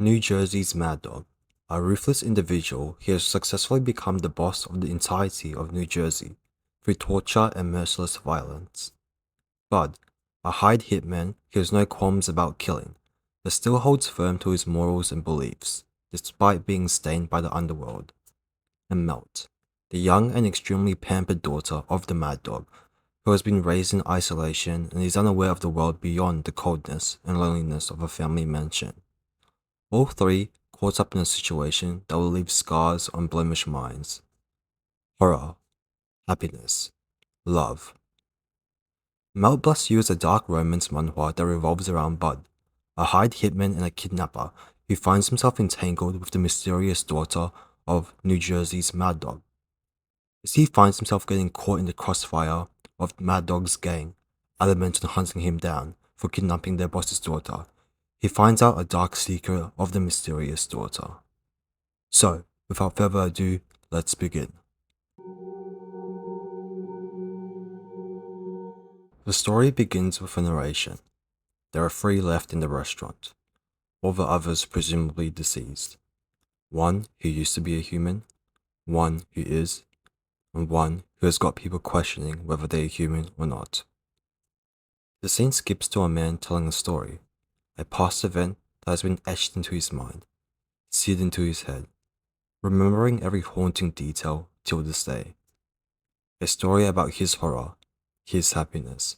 New Jersey's Mad Dog. A ruthless individual, he has successfully become the boss of the entirety of New Jersey through torture and merciless violence. Bud, a hired hitman, he has no qualms about killing, but still holds firm to his morals and beliefs, despite being stained by the underworld. And Melt, the young and extremely pampered daughter of the Mad Dog, who has been raised in isolation and is unaware of the world beyond the coldness and loneliness of a family mansion. All three caught up in a situation that will leave scars on blemished minds. Horror, happiness, love. Melt Bless You is a dark romance manhwa that revolves around Bud, a hired hitman and a kidnapper who finds himself entangled with the mysterious daughter of New Jersey's Mad Dog. As he finds himself getting caught in the crossfire of Mad Dog's gang, adamant on hunting him down for kidnapping their boss's daughter, he finds out a dark secret of the mysterious daughter. So, without further ado, let's begin. The story begins with a narration. There are three left in the restaurant, all the others presumably deceased. One who used to be a human, one who is, and one who has got people questioning whether they are human or not. The scene skips to a man telling a story, a past event that has been etched into his mind, seared into his head, remembering every haunting detail till this day. A story about his horror, his happiness,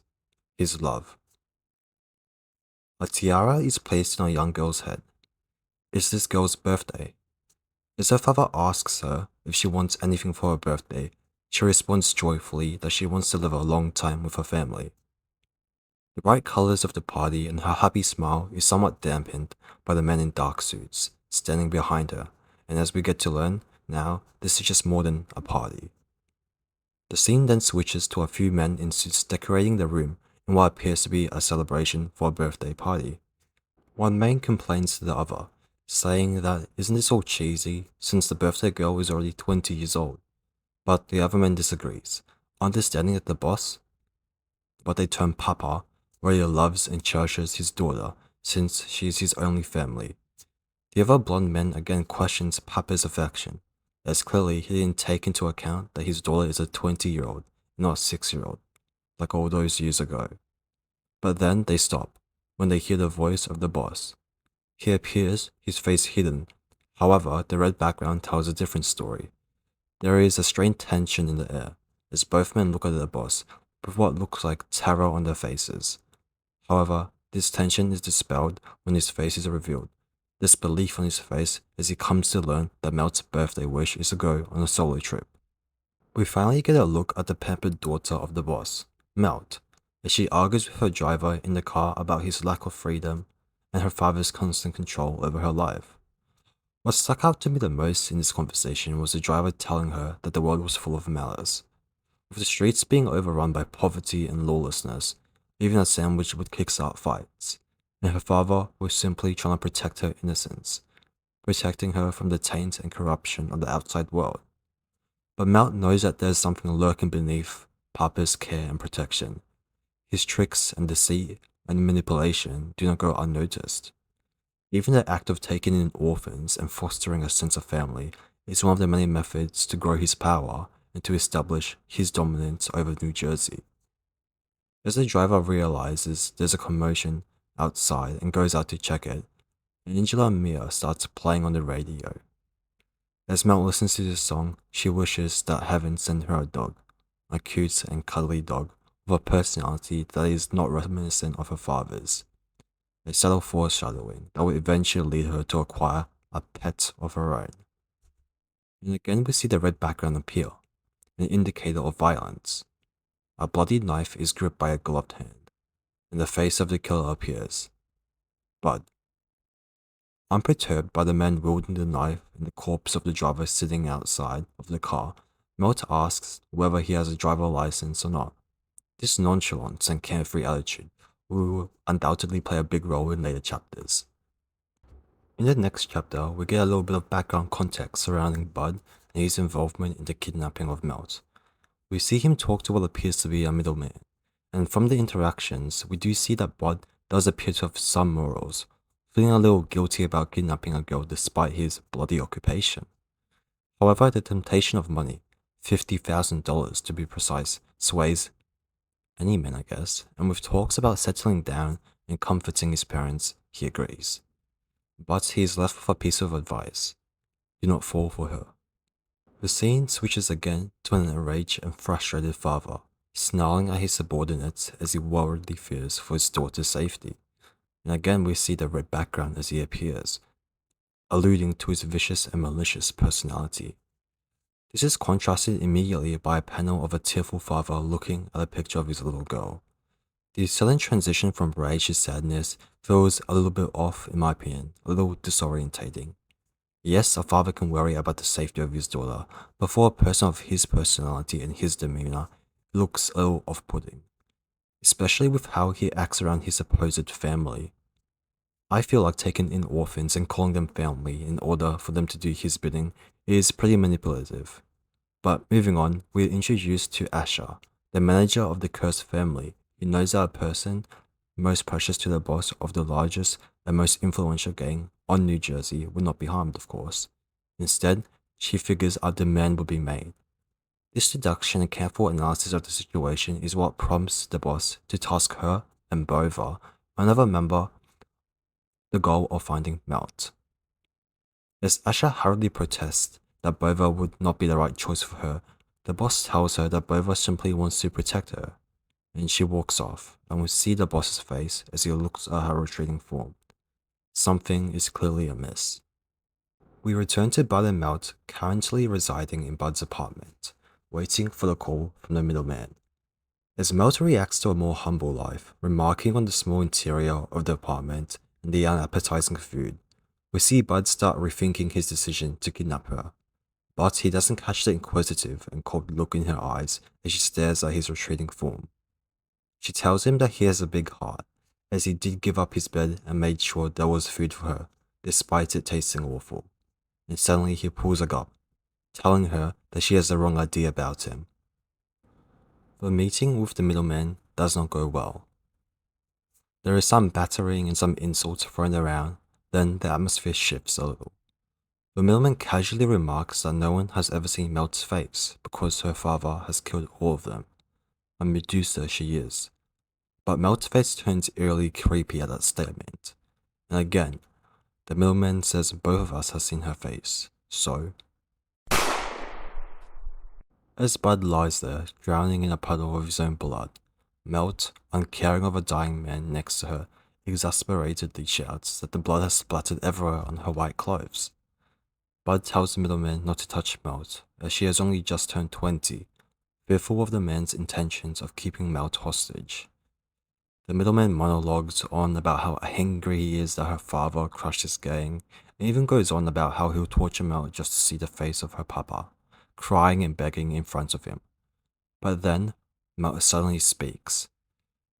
his love. A tiara is placed in a young girl's head. It's this girl's birthday. As her father asks her if she wants anything for her birthday, she responds joyfully that she wants to live a long time with her family. The bright colors of the party and her happy smile is somewhat dampened by the men in dark suits standing behind her, and as we get to learn, now this is just more than a party. The scene then switches to a few men in suits decorating the room in what appears to be a celebration for a birthday party. One man complains to the other, saying that isn't this all cheesy since the birthday girl is already 20 years old, but the other man disagrees, understanding that the boss, what they term Papa, really loves and cherishes his daughter since she is his only family. The other blonde man again questions Papa's affection, as clearly he didn't take into account that his daughter is a 20-year-old, not a 6-year-old, like all those years ago. But then they stop when they hear the voice of the boss. He appears, his face hidden. However, the red background tells a different story. There is a strained tension in the air as both men look at the boss with what looks like terror on their faces. However, this tension is dispelled when his face is revealed. Disbelief on his face as he comes to learn that Melt's birthday wish is to go on a solo trip. We finally get a look at the pampered daughter of the boss, Melt, as she argues with her driver in the car about his lack of freedom and her father's constant control over her life. What stuck out to me the most in this conversation was the driver telling her that the world was full of malice. With the streets being overrun by poverty and lawlessness, even a sandwich would kickstart fights, and her father was simply trying to protect her innocence, protecting her from the taint and corruption of the outside world. But Melt knows that there's something lurking beneath Papa's care and protection. His tricks and deceit and manipulation do not go unnoticed. Even the act of taking in orphans and fostering a sense of family is one of the many methods to grow his power and to establish his dominance over New Jersey. As the driver realizes there's a commotion outside and goes out to check it, Angela Mia starts playing on the radio. As Mel listens to this song, she wishes that heaven sent her a dog, a cute and cuddly dog with a personality that is not reminiscent of her father's. A subtle foreshadowing that will eventually lead her to acquire a pet of her own. And again we see the red background appear, an indicator of violence. A bloody knife is gripped by a gloved hand, and the face of the killer appears. Bud. Unperturbed by the man wielding the knife and the corpse of the driver sitting outside of the car, Melt asks whether he has a driver license or not. This nonchalance and carefree attitude will undoubtedly play a big role in later chapters. In the next chapter, we get a little bit of background context surrounding Bud and his involvement in the kidnapping of Melt. We see him talk to what appears to be a middleman, and from the interactions, we do see that Bud does appear to have some morals, feeling a little guilty about kidnapping a girl despite his bloody occupation. However, the temptation of money, $50,000 to be precise, sways any man, I guess, and with talks about settling down and comforting his parents, he agrees. But he is left with a piece of advice: do not fall for her. The scene switches again to an enraged and frustrated father, snarling at his subordinates as he worriedly fears for his daughter's safety. And again we see the red background as he appears, alluding to his vicious and malicious personality. This is contrasted immediately by a panel of a tearful father looking at a picture of his little girl. The sudden transition from rage to sadness feels a little bit off, in my opinion, a little disorientating. Yes, a father can worry about the safety of his daughter, but for a person of his personality and his demeanor, it looks a little off-putting, especially with how he acts around his supposed family. I feel like taking in orphans and calling them family in order for them to do his bidding is pretty manipulative. But moving on, we're introduced to Asher, the manager of the cursed family, who knows that a person most precious to the boss of the largest and most influential gang on New Jersey would not be harmed, of course. Instead, she figures a demand will be made. This deduction and careful analysis of the situation is what prompts the boss to task her and Bova, another member, the goal of finding Melt. As Asha hurriedly protests that Bova would not be the right choice for her, the boss tells her that Bova simply wants to protect her, and she walks off, and we see the boss's face as he looks at her retreating form. Something is clearly amiss. We return to Bud and Melt, currently residing in Bud's apartment, waiting for the call from the middleman. As Melt reacts to a more humble life, remarking on the small interior of the apartment and the unappetizing food, we see Bud start rethinking his decision to kidnap her. But he doesn't catch the inquisitive and cold look in her eyes as she stares at his retreating form. She tells him that he has a big heart, as he did give up his bed and made sure there was food for her, despite it tasting awful. And suddenly he pulls her up, telling her that she has the wrong idea about him. The meeting with the middleman does not go well. There is some battering and some insults thrown around, then the atmosphere shifts a little. The middleman casually remarks that no one has ever seen Melt's face because her father has killed all of them. A Medusa she is. But Melt's face turns eerily creepy at that statement. And again, the middleman says both of us have seen her face, so... As Bud lies there, drowning in a puddle of his own blood, Melt, uncaring of a dying man next to her, exasperatedly shouts that the blood has splattered everywhere on her white clothes. Bud tells the middleman not to touch Melt, as she has only just turned 20, fearful of the man's intentions of keeping Melt hostage. The middleman monologues on about how angry he is that her father crushed his gang, and even goes on about how he'll torture Melt just to see the face of her papa, crying and begging in front of him. But then, Melt suddenly speaks.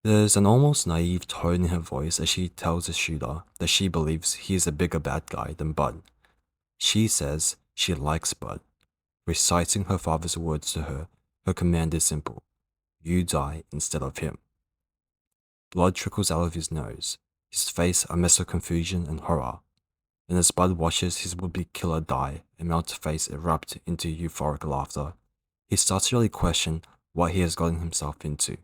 There's an almost naive tone in her voice as she tells the shooter that she believes he is a bigger bad guy than Bud. She says she likes Bud. Reciting her father's words to her, her command is simple: you die instead of him. Blood trickles out of his nose, his face a mess of confusion and horror. And as Bud watches his would-be killer die and Melt's face erupt into euphoric laughter, he starts to really question what he has gotten himself into.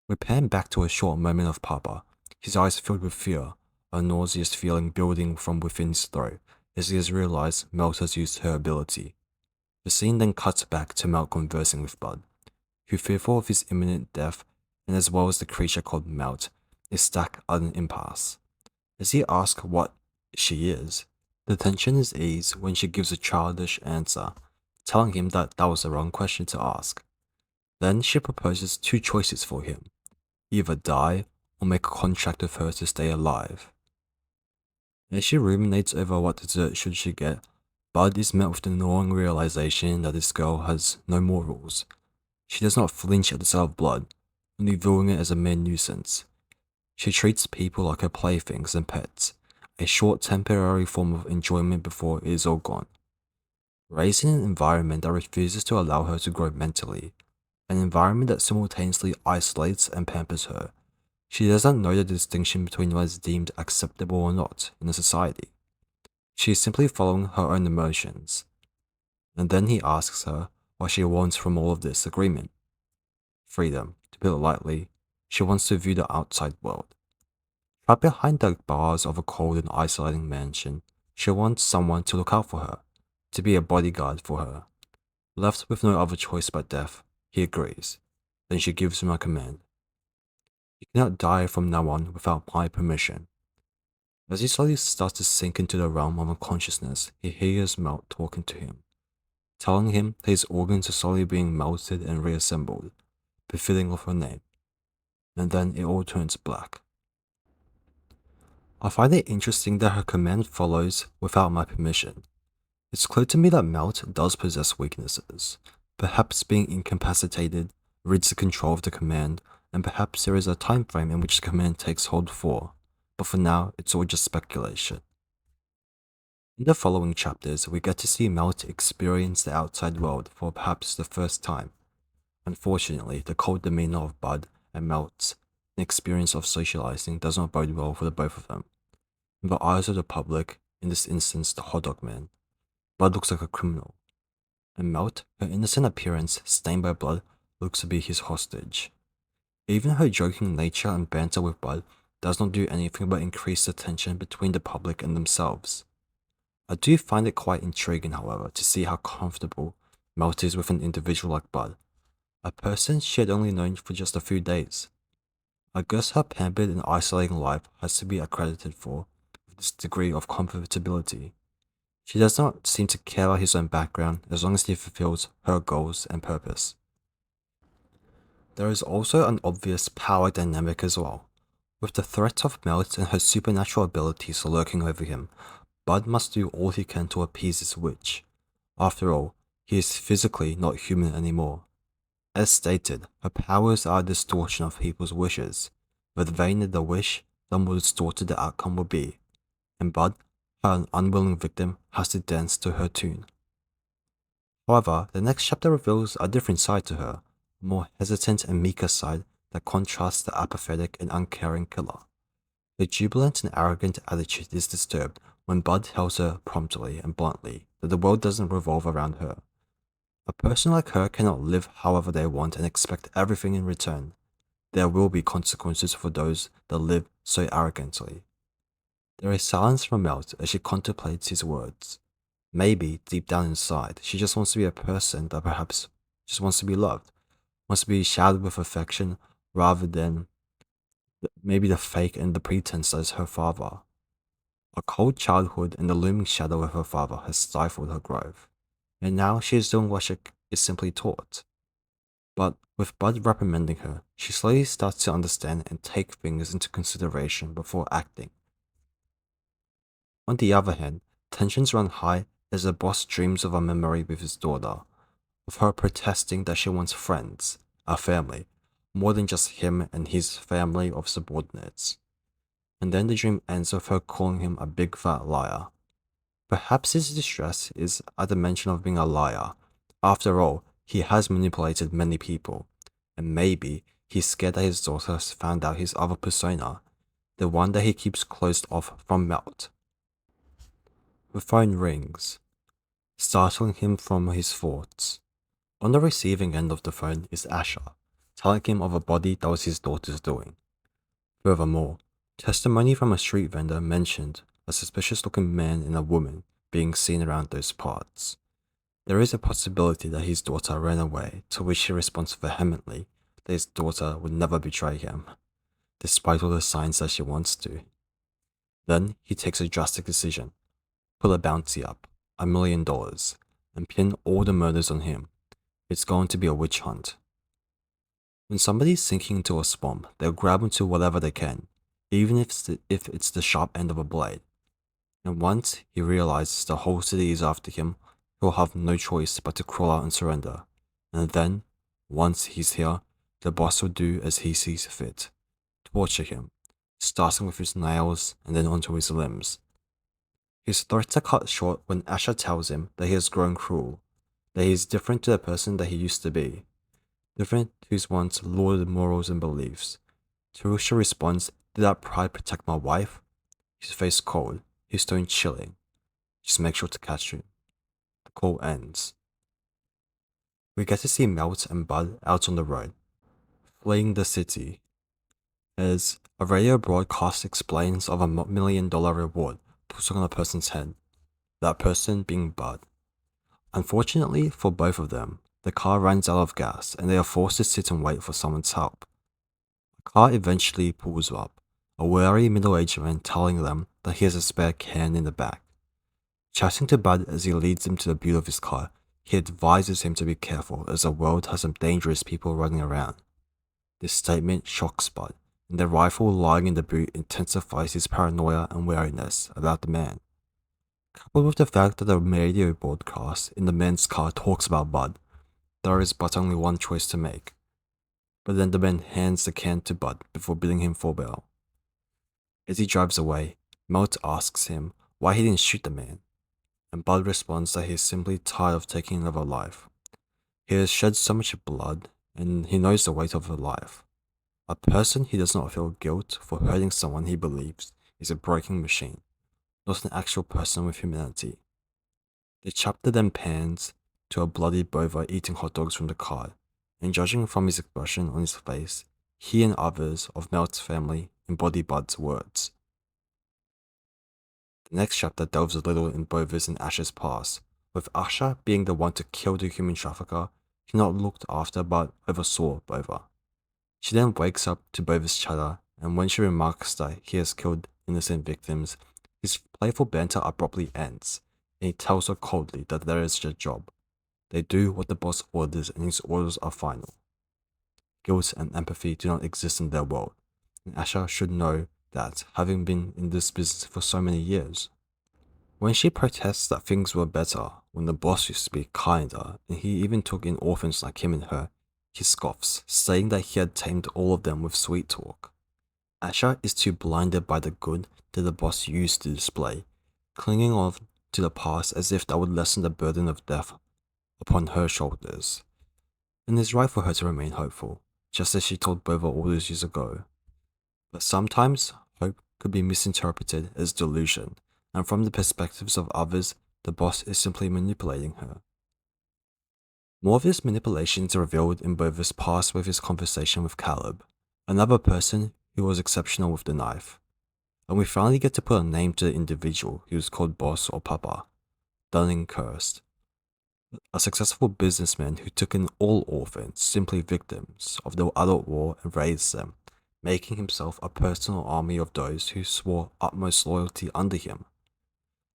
We pan back to a short moment of Papa, his eyes filled with fear, a nauseous feeling building from within his throat as he has realized Melt has used her ability. The scene then cuts back to Melt conversing with Bud, who, fearful of his imminent death, and as well as the creature called Melt, is stuck at an impasse. As he asks what she is, the tension is eased when she gives a childish answer, telling him that was the wrong question to ask. Then she proposes two choices for him: either die or make a contract with her to stay alive. As she ruminates over what dessert should she get, Bud is met with the gnawing realization that this girl has no morals. She does not flinch at the sight of blood, only viewing it as a mere nuisance. She treats people like her playthings and pets, a short temporary form of enjoyment before it is all gone. Raised in an environment that refuses to allow her to grow mentally, an environment that simultaneously isolates and pampers her, She doesn't know the distinction between what is deemed acceptable or not in a society. She is simply following her own emotions. And then he asks her what she wants from all of this agreement. Freedom, to put it lightly, she wants to view the outside world. Trapped behind the bars of a cold and isolating mansion, she wants someone to look out for her, to be a bodyguard for her. Left with no other choice but death, he agrees. Then she gives him a command. You cannot die from now on without my permission. As he slowly starts to sink into the realm of unconsciousness, he hears Melt talking to him, telling him that his organs are slowly being melted and reassembled, befitting of her name. And then it all turns black. I find it interesting that her command follows without my permission. It's clear to me that Melt does possess weaknesses. Perhaps being incapacitated rids the control of the command, and perhaps there is a time frame in which the command takes hold for, but for now it's all just speculation. In the following chapters, we get to see Melt experience the outside world for perhaps the first time. Unfortunately, the cold demeanor of Bud and Melt's experience of socializing does not bode well for the both of them. In the eyes of the public, in this instance the hot dog man, Bud looks like a criminal, and Melt, her innocent appearance stained by blood, looks to be his hostage. Even her joking nature and banter with Bud does not do anything but increase the tension between the public and themselves. I do find it quite intriguing, however, to see how comfortable Melt is with an individual like Bud, a person she had only known for just a few days. I guess her pampered and isolating life has to be accredited for this degree of comfortability. She does not seem to care about his own background as long as he fulfills her goals and purpose. There is also an obvious power dynamic as well. With the threat of Melt and her supernatural abilities lurking over him, Bud must do all he can to appease his witch. After all, he is physically not human anymore. As stated, her powers are a distortion of people's wishes. The vainer the wish, the more distorted the outcome will be. And Bud, her unwilling victim, has to dance to her tune. However, the next chapter reveals a different side to her, a more hesitant and meeker side that contrasts the apathetic and uncaring killer. The jubilant and arrogant attitude is disturbed when Bud tells her promptly and bluntly that the world doesn't revolve around her. A person like her cannot live however they want and expect everything in return. There will be consequences for those that live so arrogantly. There is silence from Melt as she contemplates his words. Maybe, deep down inside, she just wants to be a person that perhaps just wants to be loved, wants to be showered with affection rather than maybe the fake and the pretense as her father. A cold childhood and the looming shadow of her father has stifled her growth, and now she is doing what she is simply taught. But with Bud reprimanding her, she slowly starts to understand and take things into consideration before acting. On the other hand, tensions run high as the boss dreams of a memory with his daughter, of her protesting that she wants friends, a family, more than just him and his family of subordinates. And then the dream ends with her calling him a big fat liar. Perhaps his distress is at the mention of being a liar. After all, he has manipulated many people, and maybe he's scared that his daughter has found out his other persona, the one that he keeps closed off from Melt. The phone rings, startling him from his thoughts. On the receiving end of the phone is Asher, telling him of a body that was his daughter's doing. Furthermore, testimony from a street vendor mentioned a suspicious-looking man and a woman being seen around those parts. There is a possibility that his daughter ran away, to which he responds vehemently that his daughter would never betray him, despite all the signs that she wants to. Then he takes a drastic decision: put a bounty up, $1 million, and pin all the murders on him. It's going to be a witch hunt. When somebody's sinking into a swamp, they'll grab onto whatever they can, even if it's the sharp end of a blade. And once he realizes the whole city is after him, he'll have no choice but to crawl out and surrender. And then, once he's here, the boss will do as he sees fit. Torture him, starting with his nails and then onto his limbs. His threats are cut short when Asher tells him that he has grown cruel, that he is different to the person that he used to be, different to his once lauded morals and beliefs. Terusha responds, "Did that pride protect my wife?" His face cold, his tone chilling. "Just make sure to catch him." The call ends. We get to see Melt and Bud out on the road, fleeing the city, as a radio broadcast explains of $1 million reward put on a person's head, that person being Bud. Unfortunately for both of them, the car runs out of gas and they are forced to sit and wait for someone's help. The car eventually pulls up, a wary middle-aged man telling them that he has a spare can in the back. Chatting to Bud as he leads him to the boot of his car, he advises him to be careful as the world has some dangerous people running around. This statement shocks Bud, and the rifle lying in the boot intensifies his paranoia and wariness about the man. Coupled with the fact that the radio broadcast in the man's car talks about Bud, there is but only one choice to make. But then the man hands the can to Bud before bidding him farewell. As he drives away, Melt asks him why he didn't shoot the man, and Bud responds that he is simply tired of taking another life. He has shed so much blood, and he knows the weight of a life. A person who does not feel guilt for hurting someone he believes is a broken machine, not an actual person with humanity. The chapter then pans to a bloody Bova eating hot dogs from the car, and judging from his expression on his face, he and others of Melt's family embody Bud's words. The next chapter delves a little in Bova's and Asha's past, with Asha being the one to kill the human trafficker who not looked after but oversaw Bova. She then wakes up to Bova's chatter, and when she remarks that he has killed innocent victims, his playful banter abruptly ends, and he tells her coldly that that is their job. They do what the boss orders, and his orders are final. Guilt and empathy do not exist in their world, and Asha should know that, having been in this business for so many years. When she protests that things were better when the boss used to be kinder, and he even took in orphans like him and her, he scoffs, saying that he had tamed all of them with sweet talk. Asha is too blinded by the good that the boss used to display, clinging on to the past as if that would lessen the burden of death upon her shoulders. And it's right for her to remain hopeful, just as she told Bova all those years ago. But sometimes, hope could be misinterpreted as delusion, and from the perspectives of others, the boss is simply manipulating her. More of this manipulation is revealed in Bova's past with his conversation with Caleb, another person who was exceptional with the knife. And we finally get to put a name to the individual who was called Boss or Papa, Dunning-Cursed, a successful businessman who took in all orphans, simply victims of the adult war, and raised them, making himself a personal army of those who swore utmost loyalty under him.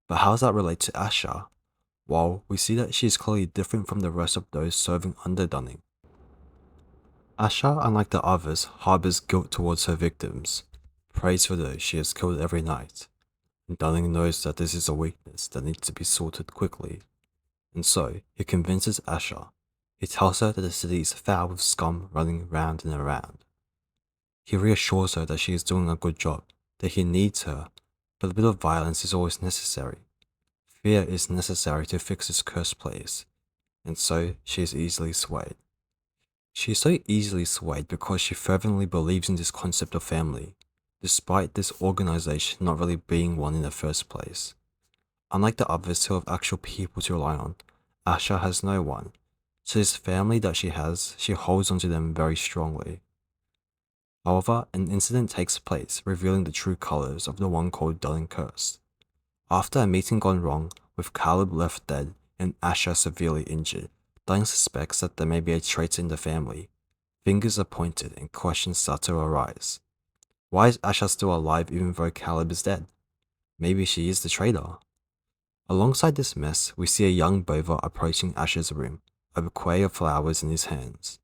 But how does that relate to Asha? Well, we see that she is clearly different from the rest of those serving under Dunning. Asha, unlike the others, harbors guilt towards her victims, prays for those she has killed every night, and Dunning knows that this is a weakness that needs to be sorted quickly. And so, he convinces Asha. He tells her that the city is foul with scum running round and around. He reassures her that she is doing a good job, that he needs her, but a bit of violence is always necessary. Fear is necessary to fix this cursed place, and so she is easily swayed. She is so easily swayed because she fervently believes in this concept of family, despite this organization not really being one in the first place. Unlike the others who have actual people to rely on, Asha has no one, so this family that she has, she holds onto them very strongly. However, an incident takes place, revealing the true colors of the one called Dunning-Cursed. After a meeting gone wrong, with Caleb left dead and Asha severely injured, Dunning suspects that there may be a traitor in the family. Fingers are pointed and questions start to arise. Why is Asha still alive even though Caleb is dead? Maybe she is the traitor. Alongside this mess, we see a young Bova approaching Asha's room, a bouquet of flowers in his hands.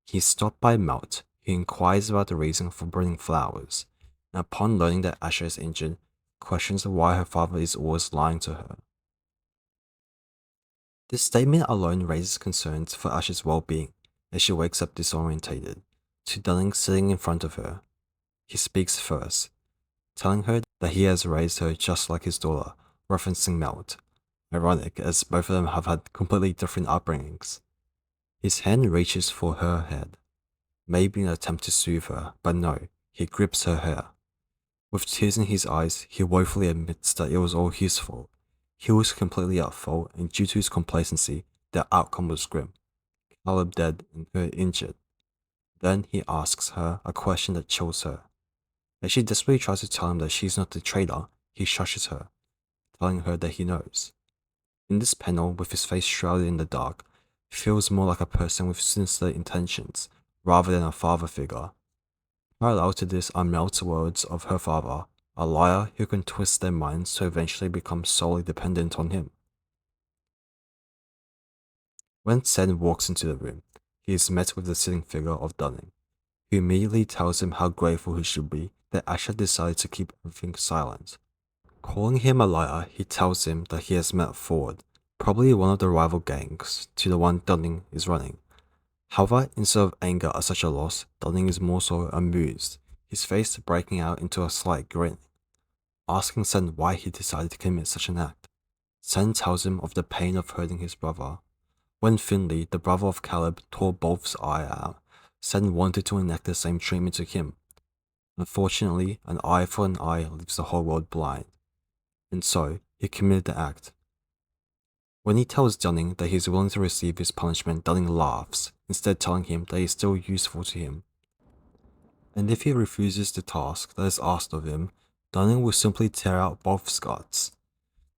He is stopped by Melt, who inquires about the reason for bringing flowers, and upon learning that Asha is injured, questions why her father is always lying to her. This statement alone raises concerns for Asha's well-being as she wakes up disorientated, to Dunning sitting in front of her. He speaks first, telling her that he has raised her just like his daughter, referencing Melt. Ironic, as both of them have had completely different upbringings. His hand reaches for her head, maybe in an attempt to soothe her, but no, he grips her hair. With tears in his eyes, he woefully admits that it was all his fault. He was completely at fault, and due to his complacency, the outcome was grim. Caleb dead and her injured. Then he asks her a question that chills her. As she desperately tries to tell him that she's not the traitor, he shushes her, telling her that he knows. In this panel, with his face shrouded in the dark, feels more like a person with sinister intentions, rather than a father figure. Parallel to this are Mel's words of her father, a liar who can twist their minds to eventually become solely dependent on him. When Sen walks into the room, he is met with the sitting figure of Dunning, who immediately tells him how grateful he should be that Asher decided to keep everything silent. Calling him a liar, he tells him that he has met Ford, probably one of the rival gangs to the one Dunning is running. However, instead of anger at such a loss, Dunning is more so amused, his face breaking out into a slight grin. Asking Sen why he decided to commit such an act, Sen tells him of the pain of hurting his brother. When Finley, the brother of Caleb, tore Bolf's eye out, Sen wanted to enact the same treatment to him. Unfortunately, an eye for an eye leaves the whole world blind, and so he committed the act. When he tells Dunning that he is willing to receive his punishment, Dunning laughs, instead telling him that he is still useful to him. And if he refuses the task that is asked of him, Dunning will simply tear out Bolf's guts.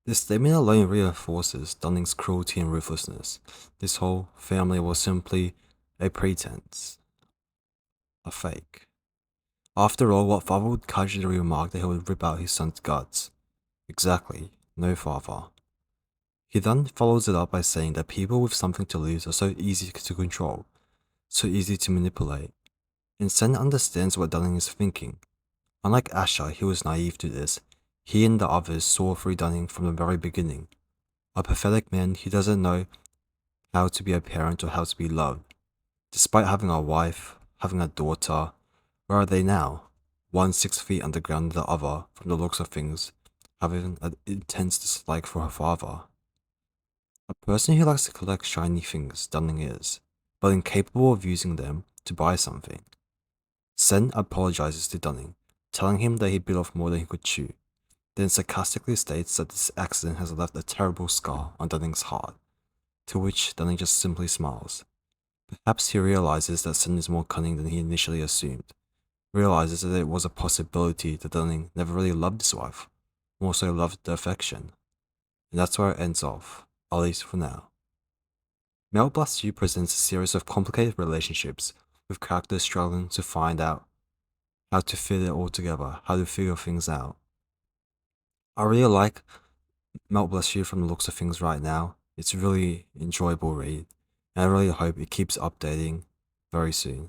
This statement alone reinforces Dunning's cruelty and ruthlessness. This whole family was simply a pretense, a fake. After all, what father would casually remark that he would rip out his son's guts? Exactly, no father. He then follows it up by saying that people with something to lose are so easy to control, so easy to manipulate. And Sen understands what Dunning is thinking. Unlike Asher, he was naive to this. He and the others saw through Dunning from the very beginning. A pathetic man who doesn't know how to be a parent or how to be loved. Despite having a wife, having a daughter, where are they now? One 6 feet underground, the other, from the looks of things, having an intense dislike for her father. A person who likes to collect shiny things, Dunning is, but incapable of using them to buy something. Sen apologizes to Dunning, telling him that he bit off more than he could chew, then sarcastically states that this accident has left a terrible scar on Dunning's heart, to which Dunning just simply smiles. Perhaps he realizes that Sen is more cunning than he initially assumed, realizes that it was a possibility that Dunning never really loved his wife, more so loved the affection. And that's where it ends off, at least for now. Mel Blast U presents a series of complicated relationships, with characters struggling to find out how to fit it all together, how to figure things out. I really like Melt Bless You from the looks of things right now. It's a really enjoyable read, and I really hope it keeps updating very soon.